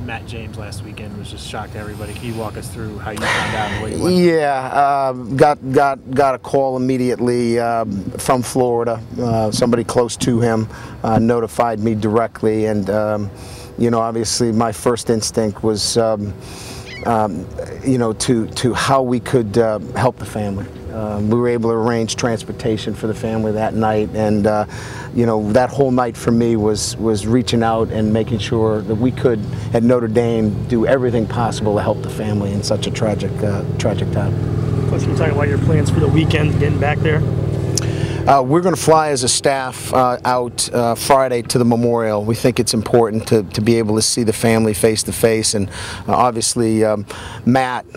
Matt James last weekend was just shocked to everybody. Can you walk us through how you found out and what you went? Yeah, got a call immediately from Florida. Somebody close to him notified me directly, and you know, obviously my first instinct was you know, to how we could help the family. We were able to arrange transportation for the family that night, and you know, that whole night for me was reaching out and making sure that we could, at Notre Dame, do everything possible to help the family in such a tragic time. Coach, can you talk about your plans for the weekend, getting back there? We're going to fly as a staff out Friday to the memorial. We think it's important to be able to see the family face to face, and obviously Matt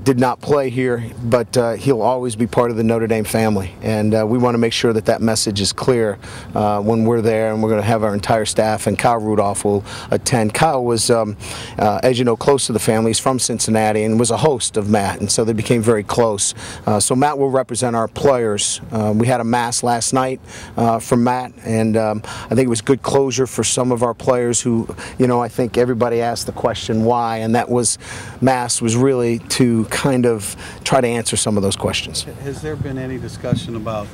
did not play here, but he'll always be part of the Notre Dame family, and we want to make sure that that message is clear when we're there, and we're going to have our entire staff, and Kyle Rudolph will attend. Kyle was, as you know, close to the family. He's from Cincinnati and was a host of Matt, and so they became very close. So Matt will represent our players. We had a mass last night from Matt, and I think it was good closure for some of our players who, you know, I think everybody asked the question why, and that was, mass was really to kind of try to answer some of those questions. Has there been any discussion about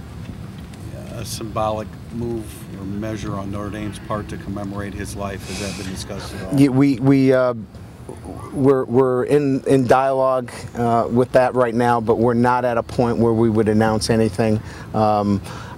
a symbolic move or measure on Notre Dame's part to commemorate his life? Has that been discussed at all? Yeah, we're in dialogue with that right now, but we're not at a point where we would announce anything.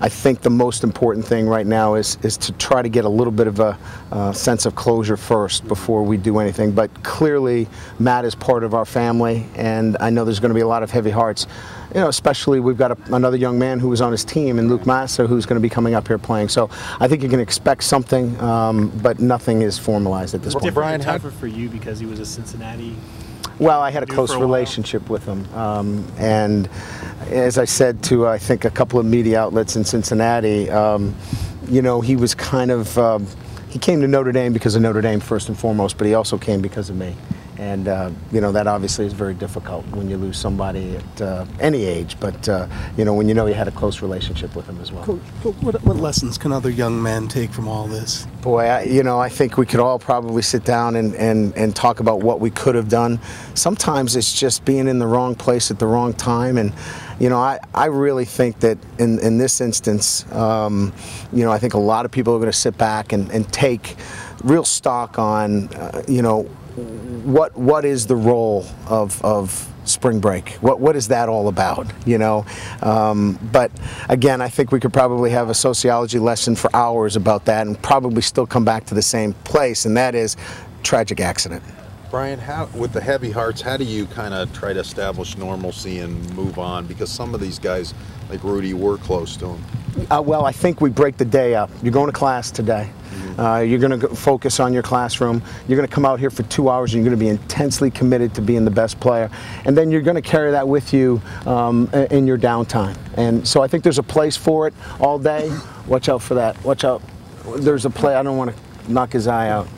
I think the most important thing right now is to try to get a little bit of a sense of closure first before we do anything. But clearly, Matt is part of our family, and I know there's going to be a lot of heavy hearts. You know, especially we've got another young man who was on his team, and Luke Massa, who's going to be coming up here playing. So I think you can expect something, but nothing is formalized at this point. Brian, tougher for you because he was a Cincinnati. Well, I had a close relationship with him, and as I said to I think a couple of media outlets in Cincinnati, you know, he was kind of he came to Notre Dame because of Notre Dame first and foremost, but he also came because of me. And you know, that obviously is very difficult when you lose somebody at any age, but you know, when you had a close relationship with him as well. Coach, what lessons can other young men take from all this? Boy, you know, I think we could all probably sit down and talk about what we could have done. Sometimes it's just being in the wrong place at the wrong time, and you know, I really think that in this instance, you know, I think a lot of people are going to sit back and take real stock on, you know, what is the role of spring break? What is that all about? You know, but again, I think we could probably have a sociology lesson for hours about that, and probably still come back to the same place, and that is tragic accident. Brian, with the heavy hearts, how do you kind of try to establish normalcy and move on? Because some of these guys, like Rudy, were close to him. Well, I think we break the day up. You're going to class today. You're going to focus on your classroom. You're going to come out here for 2 hours, and you're going to be intensely committed to being the best player. And then you're going to carry that with you in your downtime. And so I think there's a place for it all day. Watch out for that. Watch out. There's a play. I don't want to knock his eye out.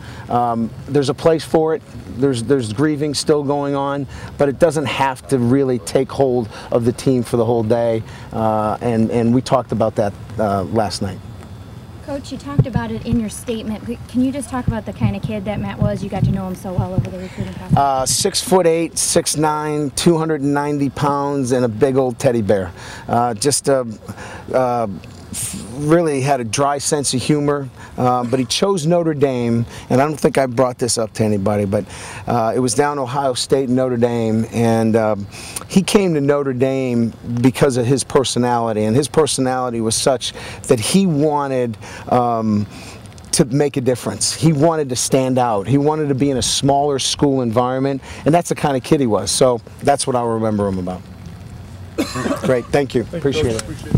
There's a place for it. There's grieving still going on, but it doesn't have to really take hold of the team for the whole day. And we talked about that last night. Coach, you talked about it in your statement. Can you just talk about the kind of kid that Matt was? You got to know him so well over the recruiting process. 6'8", 6'9", 290 pounds, and a big old teddy bear. Really had a dry sense of humor, but he chose Notre Dame, and I don't think I brought this up to anybody, but it was down Ohio State and Notre Dame, and he came to Notre Dame because of his personality, and his personality was such that he wanted to make a difference. He wanted to stand out. He wanted to be in a smaller school environment, and that's the kind of kid he was, so that's what I'll remember him about. Great, thank you. Appreciate it.